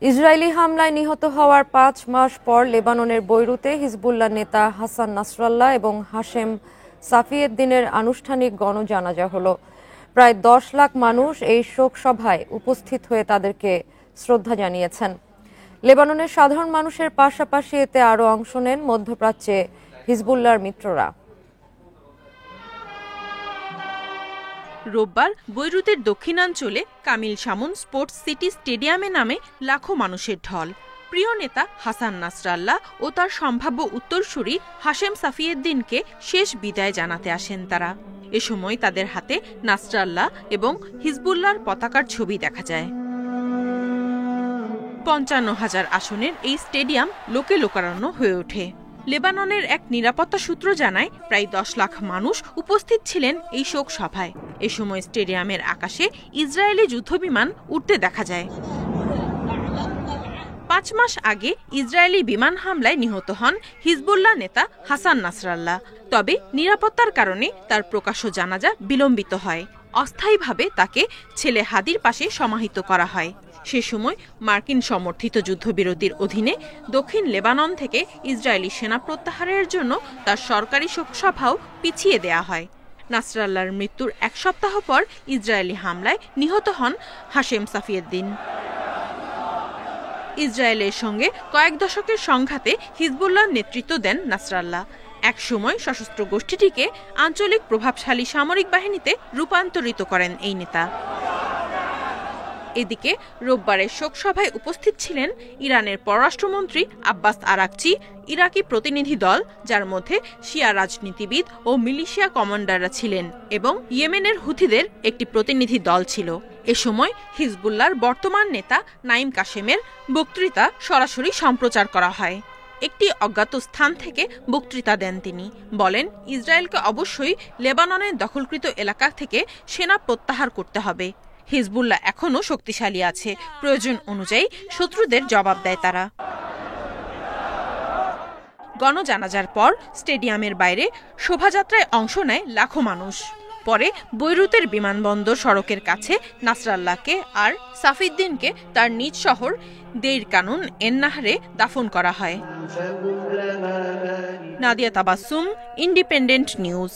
Israeli হামলায় নিহত হওয়ার ৫ মাস পর লেবাননের বৈরুতে হিজবুল্লাহ নেতা হাসান নাসরাল্লাহ এবং হাশেম সাফিয়েদ্দিনের আনুষ্ঠানিক গণজানাজা হলো। প্রায় ১০ লাখ মানুষ এই শোক সভায় উপস্থিত হয়ে তাদেরকে শ্রদ্ধা জানিয়েছেন। লেবাননের সাধারণ মানুষের পাশাপাশি এতে আরও অংশ নেন মধ্যপ্রাচ্যে হিজবুল্লাহর মিত্ররা। রোববার বৈরুতের দক্ষিণাঞ্চলে কামিল শামুন স্পোর্টস সিটি স্টেডিয়ামে নামে লাখো মানুষের ঢল। প্রিয় নেতা হাসান নাসরাল্লাহ ও তার সম্ভাব্য উত্তরসূরি হাশেম সাফিয়েদ্দিনকে শেষ বিদায় জানাতে আসেন তারা। এ সময় তাদের হাতে নাসরাল্লাহ এবং হিজবুল্লাহর পতাকার ছবি দেখা যায়। ৫৫,০০০ আসনের এই স্টেডিয়াম লোকে লোকারণ্য হয়ে ওঠে। লেবাননের এক নিরাপত্তা সূত্র জানায় প্রায় ১০ লাখ মানুষ উপস্থিত ছিলেন এই শোক সভায়। এ সময় স্টেডিয়ামের আকাশে ইসরায়েলি যুদ্ধবিমান উঠতে দেখা যায়। ৫ মাস আগে ইসরায়েলি বিমান হামলায় নিহত হন হিজবুল্লাহ নেতা হাসান নাসরাল্লাহ। তবে নিরাপত্তার কারণে তার প্রকাশ্য জানাজা বিলম্বিত হয়। অস্থায়ীভাবে তাকে ছেলে হাদির পাশে সমাহিত করা হয়। সে সময় মার্কিন সমর্থিত যুদ্ধবিরতির অধীনে দক্ষিণ লেবানন থেকে ইসরায়েলি সেনা প্রত্যাহারের জন্য তার সরকারি শোকসভাও পিছিয়ে দেয়া হয়। নাসরাল্লাহর মৃত্যুর ১ সপ্তাহ পর ইসরায়েলি হামলায় নিহত হন হাশেম সাফিয়েদ্দিন। ইসরায়েলের সঙ্গে কয়েক দশকের সংঘাতে হিজবুল্লাহর নেতৃত্ব দেন নাসরাল্লাহ। এক সময় সশস্ত্র গোষ্ঠীটিকে আঞ্চলিক প্রভাবশালী সামরিক বাহিনীতে রূপান্তরিত করেন এই নেতা। এদিকে রোববারের শোকসভায় উপস্থিত ছিলেন ইরানের পররাষ্ট্রমন্ত্রী আব্বাস আরাকচি, ইরাকি প্রতিনিধি দল যার মধ্যে শিয়া রাজনীতিবিদ ও মিলিশিয়া কমান্ডাররা ছিলেন এবং ইয়েমেনের হুথিদের একটি প্রতিনিধি দল ছিল। এ সময় হিজবুল্লাহর বর্তমান নেতা নাঈম কাশেমের বক্তৃতা সরাসরি সম্প্রচার করা হয়। একটি অজ্ঞাত স্থান থেকে বক্তৃতা দেন তিনি। বলেন, ইসরায়েলকে অবশ্যই লেবাননের দখলকৃত এলাকা থেকে সেনা প্রত্যাহার করতে হবে। হিজবুল্লাহ এখনও শক্তিশালী আছে, প্রয়োজন অনুযায়ী শত্রুদের জবাব দেয় তারা। গণজানাজার পর স্টেডিয়ামের বাইরে শোভাযাত্রায় অংশ নেয় লাখো মানুষ। পরে বৈরুতের বিমানবন্দর সড়কের কাছে নাসরাল্লাহকে আর সাফিদ্দিনকে তার নিজ শহর দেইর কানুন এন-নাহরে দাফন করা হয়। Nadia Tabassum, independent news.